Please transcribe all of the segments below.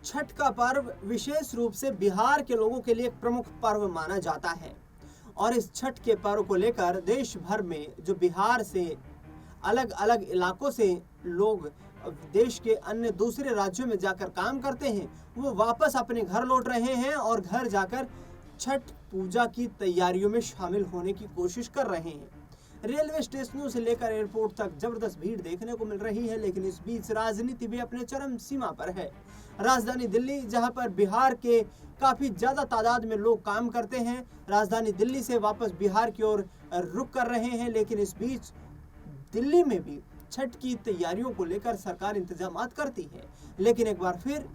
छठ का पर्व विशेष रूप से बिहार के लोगों के लिए एक प्रमुख पर्व माना जाता है और इस छठ के पर्व को लेकर देश भर में जो बिहार से अलग अलग इलाकों से लोग देश के अन्य दूसरे राज्यों में जाकर काम करते हैं, वो वापस अपने घर लौट रहे हैं और घर जाकर छठ पूजा की तैयारियों में शामिल होने की कोशिश कर रहे हैं। रेलवे स्टेशनों से लेकर एयरपोर्ट तक जबरदस्त भीड़ देखने को मिल रही है, लेकिन इस बीच राजनीति भी अपने चरम सीमा पर है। राजधानी दिल्ली, जहां पर बिहार के काफी ज्यादा तादाद में लोग काम करते हैं, राजधानी दिल्ली से वापस बिहार की ओर रुख कर रहे हैं, लेकिन इस बीच दिल्ली में भी छठ की तैयारियों को लेकर सरकार इंतजामात करती है। लेकिन एक बार फिर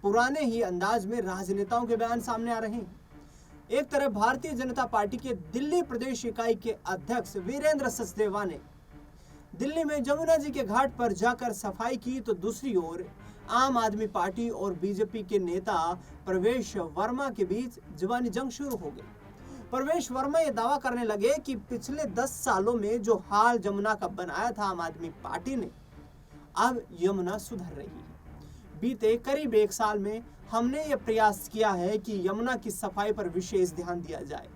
पुराने ही अंदाज में राजनेताओं के बयान सामने आ रहे हैं। एक तरफ भारतीय जनता पार्टी के दिल्ली प्रदेश इकाई के अध्यक्ष वीरेंद्र सचदेवा ने दिल्ली में जमुना जी के घाट पर जाकर सफाई की, तो दूसरी ओर आम आदमी पार्टी और बीजेपी के नेता प्रवेश वर्मा के बीच जुबानी जंग शुरू हो गई। प्रवेश वर्मा ये दावा करने लगे कि पिछले 10 सालों में जो हाल यमुना का बनाया था आम आदमी पार्टी ने, अब यमुना सुधर रही है। बीते करीब 1 साल में हमने ये प्रयास किया है कि यमुना की सफाई पर विशेष ध्यान दिया जाए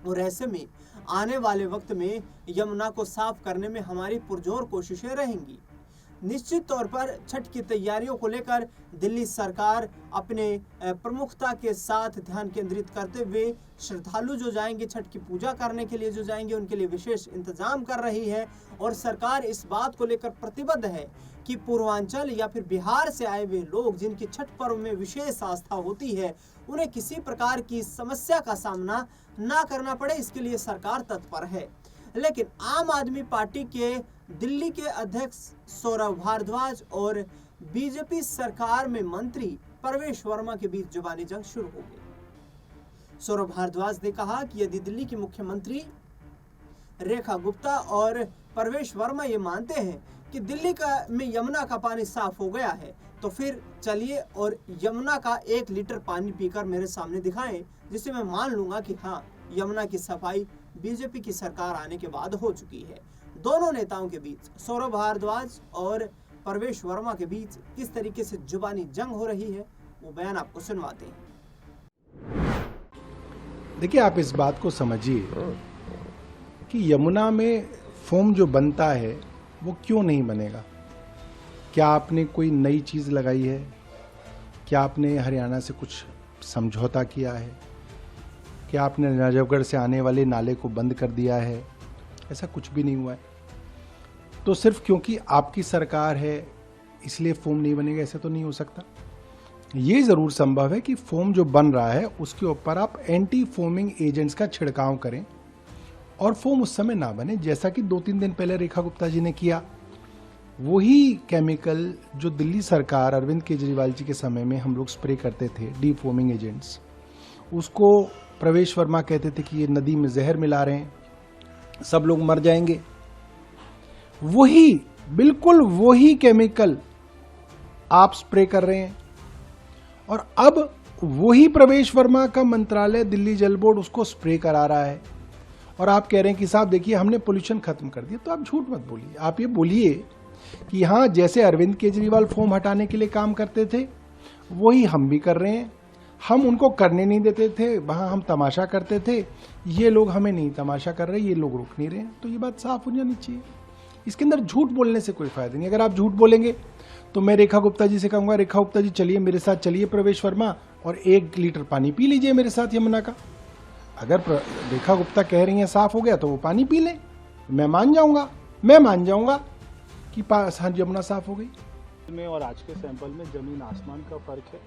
और ऐसे में आने वाले वक्त में यमुना को साफ करने में हमारी पुरजोर कोशिशें रहेंगी। निश्चित तौर पर छठ की तैयारियों को लेकर दिल्ली सरकार अपने प्रमुखता के साथ ध्यान केंद्रित करते हुए श्रद्धालु जो जाएंगे छठ की पूजा करने के लिए, जो जाएंगे उनके लिए विशेष इंतजाम कर रही है और सरकार इस बात को लेकर प्रतिबद्ध है कि पूर्वांचल या फिर बिहार से आए हुए लोग जिनकी छठ पर्व में विशेष आस्था होती है, उन्हें किसी प्रकार की समस्या का सामना ना करना पड़े, इसके लिए सरकार तत्पर है। लेकिन आम आदमी पार्टी के दिल्ली के अध्यक्ष सौरभ भारद्वाज और बीजेपी सरकार में मंत्री प्रवेश वर्मा के बीच जुबानी जंग शुरू हो गई। सौरभ भारद्वाज ने कहा कि यदि दिल्ली की मुख्यमंत्री रेखा गुप्ता और प्रवेश वर्मा ये मानते हैं कि दिल्ली में यमुना का पानी साफ हो गया है, तो फिर चलिए और यमुना का 1 लीटर पानी पीकर मेरे सामने दिखाएं, जिससे मैं मान लूंगा कि हाँ, यमुना की सफाई बीजेपी की सरकार आने के बाद हो चुकी है। दोनों नेताओं के बीच, सौरभ भारद्वाज और प्रवेश वर्मा के बीच किस तरीके से जुबानी जंग हो रही है, वो बयान आपको सुनवाते हैं। देखिए, आप इस बात को समझिए कि यमुना में फोम जो बनता है वो क्यों नहीं बनेगा। क्या आपने कोई नई चीज़ लगाई है? क्या आपने हरियाणा से कुछ समझौता किया है? क्या आपने नजफगढ़ से आने वाले नाले को बंद कर दिया है? ऐसा कुछ भी नहीं हुआ है। तो सिर्फ क्योंकि आपकी सरकार है इसलिए फोम नहीं बनेगा, ऐसा तो नहीं हो सकता। ये ज़रूर संभव है कि फोम जो बन रहा है उसके ऊपर आप एंटी फोमिंग एजेंट्स का छिड़काव करें और फोम उस समय ना बने, जैसा कि 2-3 दिन पहले रेखा गुप्ता जी ने किया। वही केमिकल जो दिल्ली सरकार अरविंद केजरीवाल जी के समय में हम लोग स्प्रे करते थे, डी फोमिंग एजेंट्स, उसको प्रवेश वर्मा कहते थे कि ये नदी में जहर मिला रहे हैं, सब लोग मर जाएंगे। वही, बिल्कुल वही केमिकल आप स्प्रे कर रहे हैं और अब वही प्रवेश वर्मा का मंत्रालय दिल्ली जल बोर्ड उसको स्प्रे करा रहा है और आप कह रहे हैं कि साहब देखिए हमने पोल्यूशन खत्म कर दिया। तो आप झूठ मत बोलिए। आप ये बोलिए कि हाँ, जैसे अरविंद केजरीवाल फोम हटाने के लिए काम करते थे वही हम भी कर रहे हैं। हम उनको करने नहीं देते थे, वहाँ हम तमाशा करते थे, ये लोग हमें नहीं तमाशा कर रहे, ये लोग रुक नहीं रहे हैं। तो ये बात साफ हो जानी चाहिए। इसके अंदर झूठ बोलने से कोई फायदा नहीं। अगर आप झूठ बोलेंगे तो मैं रेखा गुप्ता जी से कहूँगा, रेखा गुप्ता जी चलिए मेरे साथ, चलिए प्रवेश वर्मा, और 1 लीटर पानी पी लीजिए मेरे साथ यमुना का। अगर रेखा गुप्ता कह रही हैं साफ हो गया तो वो पानी पी लें, मैं मान जाऊँगा कि यमुना साफ हो गई। में और आज के सैंपल में जमीन आसमान का फर्क है।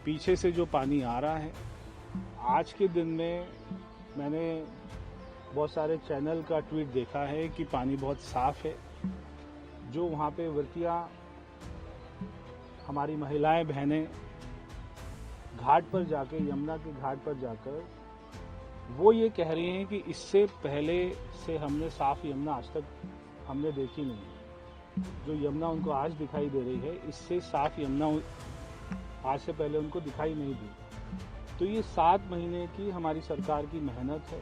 पीछे से जो पानी आ रहा है, आज के दिन में मैंने बहुत सारे चैनल का ट्वीट देखा है कि पानी बहुत साफ है। जो वहाँ पे व्रतियाँ, हमारी महिलाएं बहनें घाट पर जाके, यमुना के घाट पर जाकर वो ये कह रही हैं कि इससे पहले से हमने साफ यमुना आज तक हमने देखी नहीं। जो यमुना उनको आज दिखाई दे रही है, इससे साफ यमुना आज से पहले उनको दिखाई नहीं दी। तो ये 7 महीने की हमारी सरकार की मेहनत है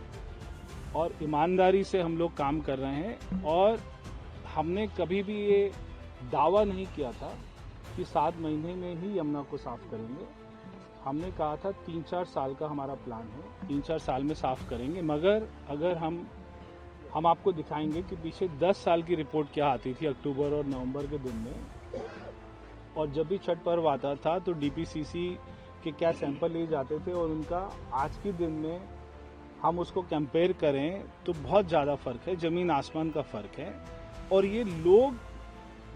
और ईमानदारी से हम लोग काम कर रहे हैं और हमने कभी भी ये दावा नहीं किया था कि 7 महीने में ही यमुना को साफ करेंगे। हमने कहा था 3-4 साल का हमारा प्लान है, 3-4 साल में साफ करेंगे। मगर अगर हम आपको दिखाएंगे कि पीछे 10 साल की रिपोर्ट क्या आती थी अक्टूबर और नवंबर के दिन में, और जब भी छठ पर्व आता था तो डीपीसीसी के क्या सैंपल लिए जाते थे और उनका आज के दिन में हम उसको कंपेयर करें तो बहुत ज़्यादा फ़र्क है, ज़मीन आसमान का फ़र्क है। और ये लोग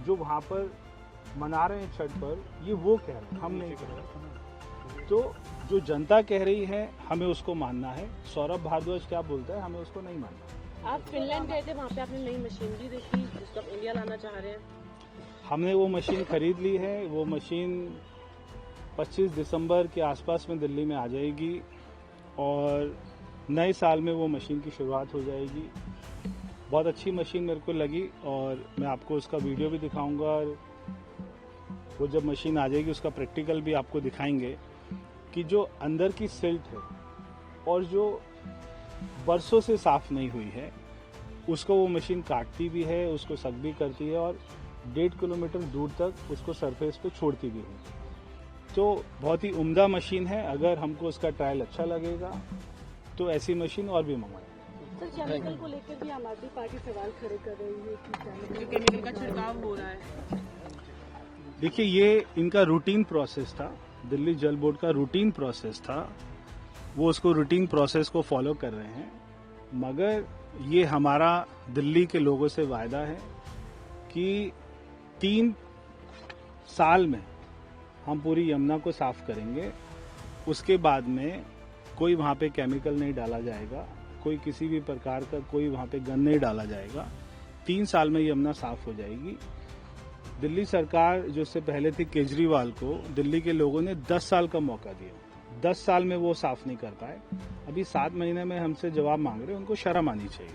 जो वहाँ पर मना रहे हैं छठ पर्व, ये वो कह रहे हैं, हम नहीं कह रहे। तो जो जनता कह रही है हमें उसको मानना है। सौरभ भारद्वाज क्या बोलता है, हमें उसको नहीं मानना। आप फिनलैंड गए थे, वहाँ पे आपने नई मशीनरी देखी जिसको आप इंडिया लाना चाह रहे हैं? हमने वो मशीन खरीद ली है। वो मशीन 25 दिसंबर के आसपास में दिल्ली में आ जाएगी और नए साल में वो मशीन की शुरुआत हो जाएगी। बहुत अच्छी मशीन मेरे को लगी और मैं आपको उसका वीडियो भी दिखाऊंगा और वो जब मशीन आ जाएगी उसका प्रैक्टिकल भी आपको दिखाएंगे कि जो अंदर की सिल्ट है और जो बरसों से साफ नहीं हुई है उसको वो मशीन काटती भी है, उसको सक भी करती है और 1.5 किलोमीटर दूर तक उसको सरफेस पे छोड़ती भी है। तो बहुत ही उम्दा मशीन है। अगर हमको उसका ट्रायल अच्छा लगेगा तो ऐसी मशीन और भी मंगवाएं। सर, केमिकल को लेकर भी आम आदमी पार्टी सवाल खड़े कर रही है कि केमिकल का छिड़काव हो रहा है। देखिए, ये इनका रूटीन प्रोसेस था, दिल्ली जल बोर्ड का रूटीन प्रोसेस था। वो उसको रूटीन प्रोसेस को फॉलो कर रहे हैं। मगर ये हमारा दिल्ली के लोगों से वायदा है कि 3 साल में हम पूरी यमुना को साफ करेंगे। उसके बाद में कोई वहाँ पे केमिकल नहीं डाला जाएगा, कोई किसी भी प्रकार का कोई वहाँ पे गंद नहीं डाला जाएगा। 3 साल में यमुना साफ हो जाएगी। दिल्ली सरकार जो इससे पहले थी केजरीवाल को, दिल्ली के लोगों ने 10 साल का मौका दिया। 10 साल में वो साफ नहीं कर पाए। अभी 7 महीने में हमसे जवाब मांग रहे हैं, उनको शर्म आनी चाहिए।